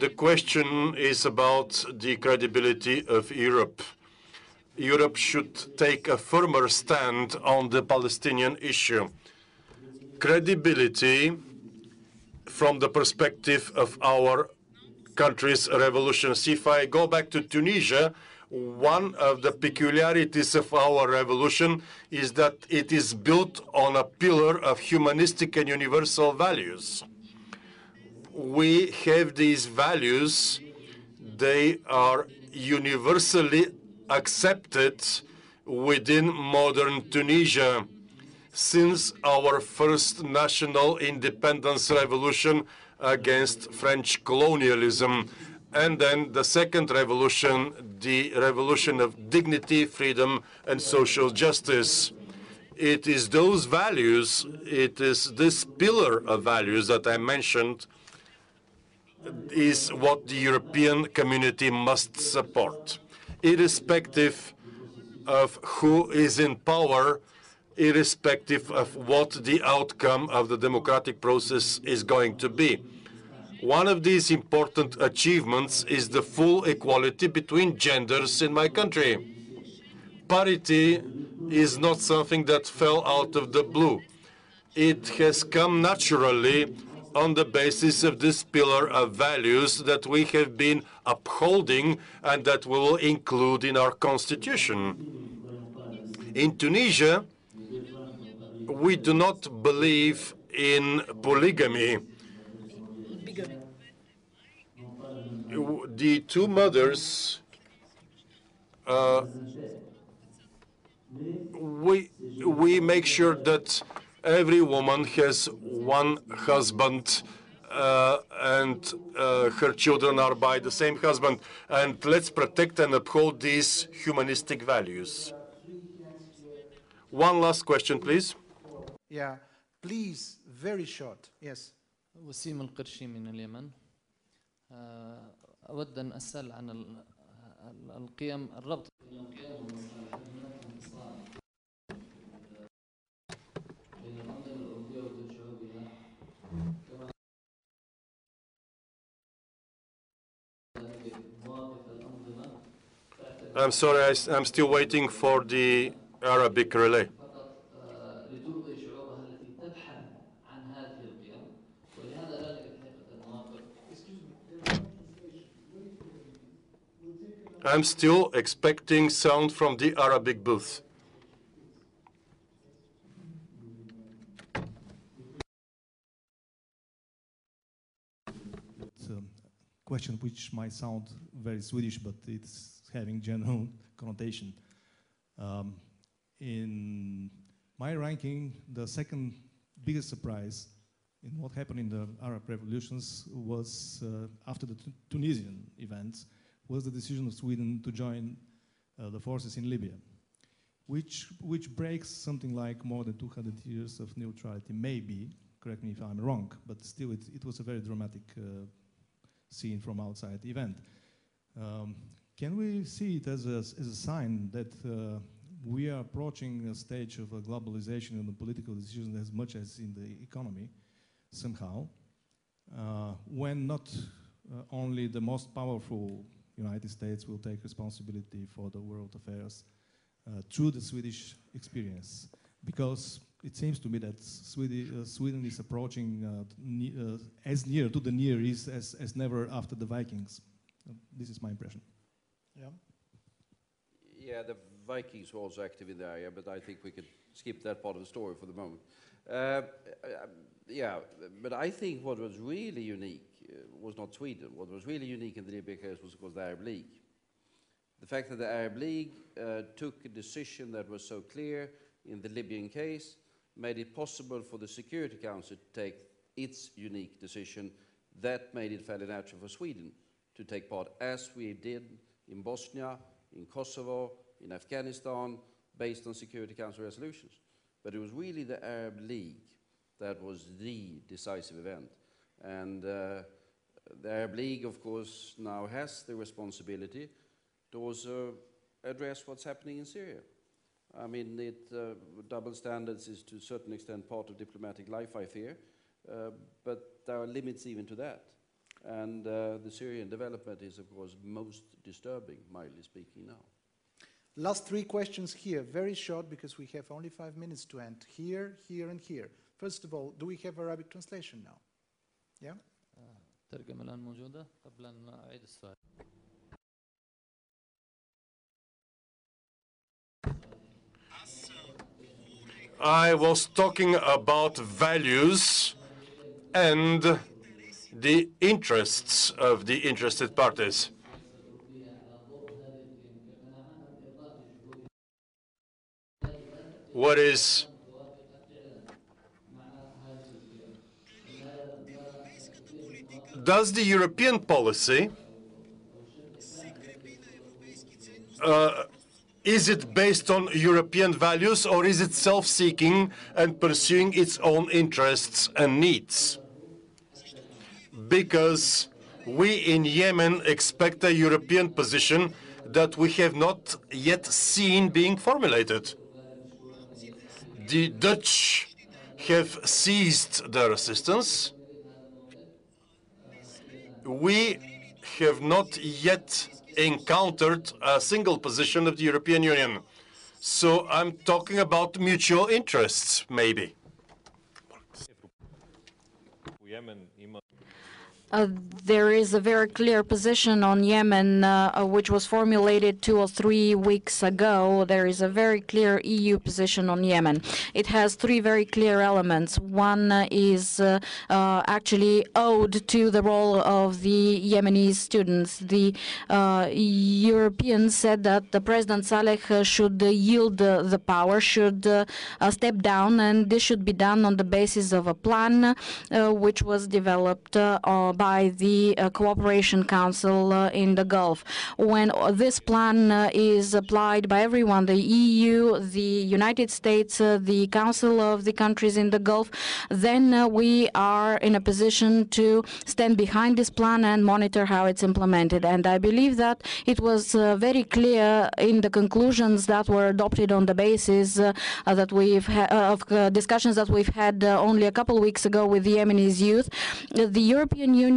The question is about the credibility of Europe. Europe should take a firmer stand on the Palestinian issue. Credibility from the perspective of our country's revolutions. If I go back to Tunisia, one of the peculiarities of our revolution is that it is built on a pillar of humanistic and universal values. We have these values. They are universally accepted within modern Tunisia since our first national independence revolution against French colonialism, and then the second revolution, the revolution of dignity, freedom, and social justice. It is those values, it is this pillar of values that I mentioned, is what the European community must support, irrespective of who is in power, irrespective of what the outcome of the democratic process is going to be. One of these important achievements is the full equality between genders in my country. Parity is not something that fell out of the blue. It has come naturally on the basis of this pillar of values that we have been upholding and that we will include in our constitution. In Tunisia, we do not believe in polygamy. The two mothers, we make sure that every woman has one husband and her children are by the same husband. And let's protect and uphold these humanistic values. One last question, please. Yeah, please, very short. Yes. وسيم القرشي من اليمن. أود أن أسأل عن القيم الربط بين القيم بين الأنظمة الأوروبية وبين شعوبها. I'm sorry, I'm still waiting for the Arabic relay. I'm still expecting sound from the Arabic booth. It's a question which might sound very Swedish, but it's having general connotation. In my ranking, the second biggest surprise in what happened in the Arab revolutions was after the Tunisian events, was the decision of Sweden to join the forces in Libya, which breaks something like more than 200 years of neutrality, maybe, correct me if I'm wrong, but still it was a very dramatic scene from outside the event. Can we see it as a sign that we are approaching a stage of a globalization in the political decisions as much as in the economy, somehow, when not only the most powerful United States will take responsibility for the world affairs through the Swedish experience, because it seems to me that Sweden is approaching as near to the Near East as never after the Vikings. This is my impression. Yeah. Yeah, the Vikings were also active in the area, but I think we could skip that part of the story for the moment. Yeah, but I think what was really unique was not Sweden. What was really unique in the Libya case was, of course, the Arab League. The fact that the Arab League took a decision that was so clear in the Libyan case made it possible for the Security Council to take its unique decision. That made it fairly natural for Sweden to take part, as we did in Bosnia, in Kosovo, in Afghanistan, based on Security Council resolutions. But it was really the Arab League that was the decisive event. And the Arab League, of course, now has the responsibility to also address what's happening in Syria. I mean, double standards is to a certain extent part of diplomatic life, I fear, but there are limits even to that. And the Syrian development is, of course, most disturbing, mildly speaking, now. Last three questions here, very short because we have only 5 minutes to end. Here, here, and here. First of all, do we have Arabic translation now? Yeah? الترجمة الآن موجودة قبل أن أعيد السؤال. I was talking about values and the interests of the interested parties. What is does the European policy is it based on European values, or is it self-seeking and pursuing its own interests and needs? Because we in Yemen expect a European position that we have not yet seen being formulated. The Dutch have ceased their assistance. We have not yet encountered a single position of the European Union. So I'm talking about mutual interests, maybe. There is a very clear position on Yemen, which was formulated 2 or 3 weeks ago. There is a very clear EU position on Yemen. It has 3 very clear elements. One is actually owed to the role of the Yemeni students. The Europeans said that the President Saleh should yield the power, should step down, and this should be done on the basis of a plan which was developed by the Cooperation Council in the Gulf. When this plan is applied by everyone, the EU, the United States, the Council of the countries in the Gulf, then we are in a position to stand behind this plan and monitor how it's implemented. And I believe that it was very clear in the conclusions that were adopted on the basis that we've of discussions that we've had only a couple of weeks ago with the Yemenis youth. The European Union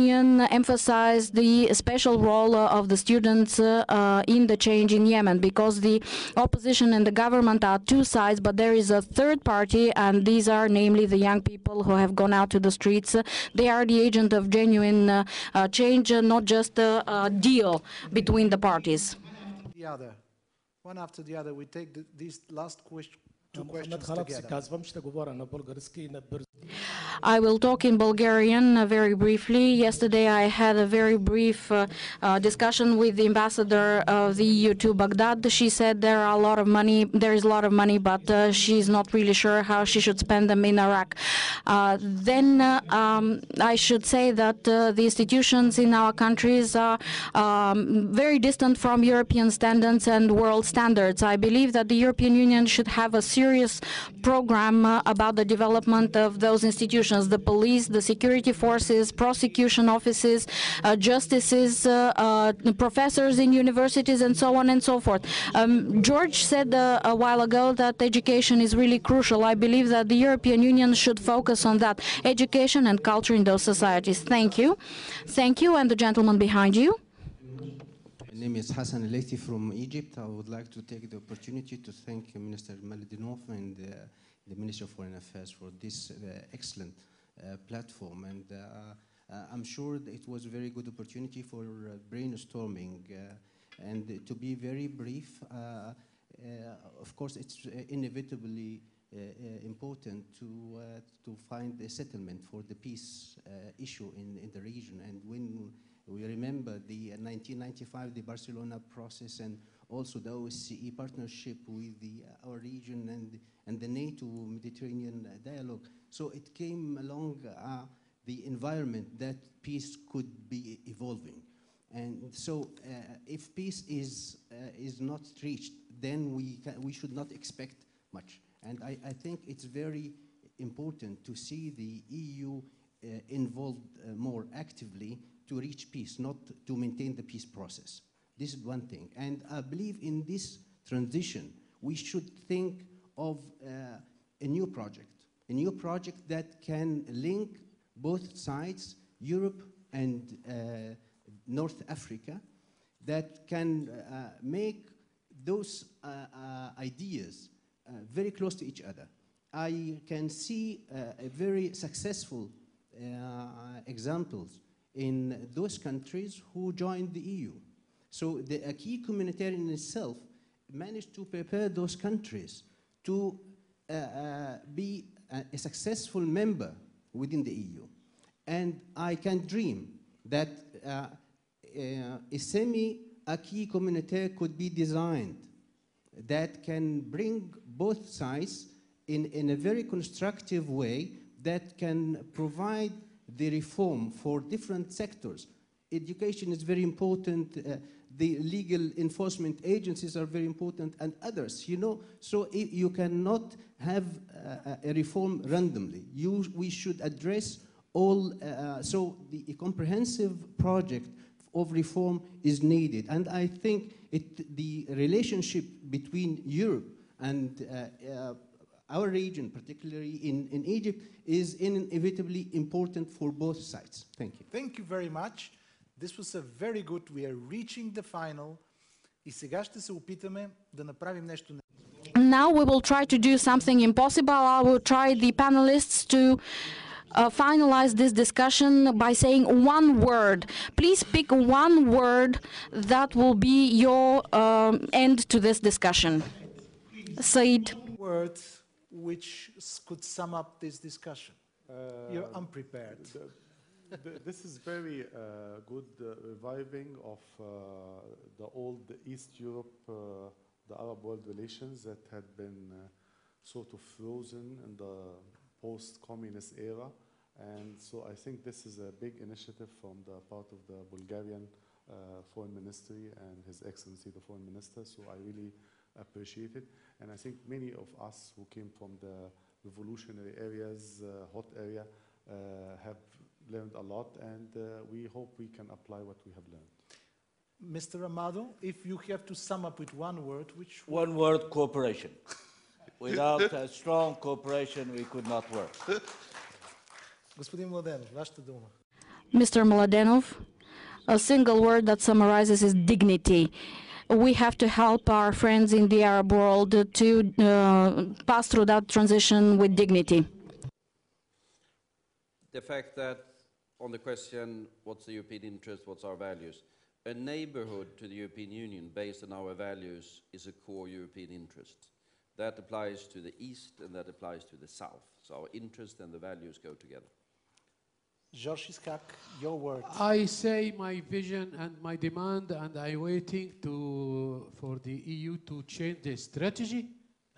emphasized the special role of the students in the change in Yemen, because the opposition and the government are 2 sides, but there is a third party, and these are namely the young people who have gone out to the streets. They are the agent of genuine change, not just a deal between the parties. The other. One after the other, we take these last 2 questions together. I will talk in Bulgarian very briefly. Yesterday I had a very brief discussion with the ambassador of the EU to Baghdad. She said there is a lot of money, but she's not really sure how she should spend them in Iraq. Then I should say that the institutions in our countries are very distant from European standards and world standards. I believe that the European Union should have a serious program about the development of those institutions, the police, the security forces, prosecution offices, justices, professors in universities, and so on and so forth. George said a while ago that education is really crucial. I believe that the European Union should focus on that, education and culture in those societies. Thank you. Thank you, and the gentleman behind you. My name is Hassan Leiti from Egypt. I would like to take the opportunity to thank Minister Maledinov and the Minister of Foreign Affairs for this excellent platform. And I'm sure that it was a very good opportunity for brainstorming. And to be very brief, of course, it's inevitably important to find a settlement for the peace issue in the region. And when we remember the 1995, the Barcelona process, and also the OSCE partnership with our region and the NATO Mediterranean dialogue. So it came along the environment that peace could be evolving. And so if peace is not reached, then we should not expect much. And I think it's very important to see the EU involved more actively to reach peace, not to maintain the peace process. This is one thing. And I believe in this transition, we should think of a new project that can link both sides, Europe and North Africa that can make those ideas very close to each other. I can see a very successful examples in those countries who joined the EU. So the acquis communautaire in itself managed to prepare those countries to be a successful member within the EU. And I can dream that a semi-acquis communautaire could be designed that can bring both sides in a very constructive way that can provide the reform for different sectors. Education is very important, the legal enforcement agencies are very important, and others, you know, so you cannot have a reform randomly. We should address all, so a comprehensive project of reform is needed. And I think the relationship between Europe and our region, particularly in Egypt, is inevitably important for both sides. Thank you. Thank you very much. This was a very good, we are reaching the final. И сега ще се опитаме да направим нещо. Now we will try to do something impossible. I will try the panelists to finalize this discussion by saying one word. Please pick one word that will be your end to this discussion. Said. Word which could sum up this discussion. You're unprepared. This is very good reviving of the old East Europe, the Arab world relations that had been sort of frozen in the post-communist era. And so I think this is a big initiative from the part of the Bulgarian Foreign Ministry and His Excellency the Foreign Minister, so I really appreciate it. And I think many of us who came from the revolutionary areas, hot area, have learned a lot, and we hope we can apply what we have learned. Mr. Amado, if you have to sum up with one word, which one word: cooperation. Without a strong cooperation, we could not work. Господин Младенов, вашата дума. Mr. Mladenov, a single word that summarizes is dignity. We have to help our friends in the Arab world to pass through that transition with dignity. The fact that, on the question, what's the European interest, what's our values, a neighborhood to the European Union based on our values is a core European interest. That applies to the East and that applies to the South. So our interest and the values go together. George Iskak, your word. I say my vision and my demand, and I'm waiting for the EU to change their strategy,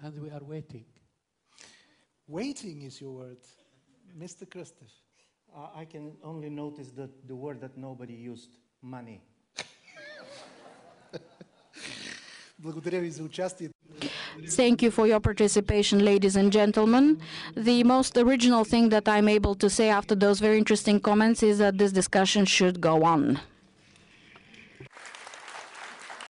and we are waiting. Waiting is your word. Mr. Krstev. I can only notice the word that nobody used, money. Благодаря ви за участие. Thank you for your participation, ladies and gentlemen. The most original thing that I'm able to say after those very interesting comments is that this discussion should go on.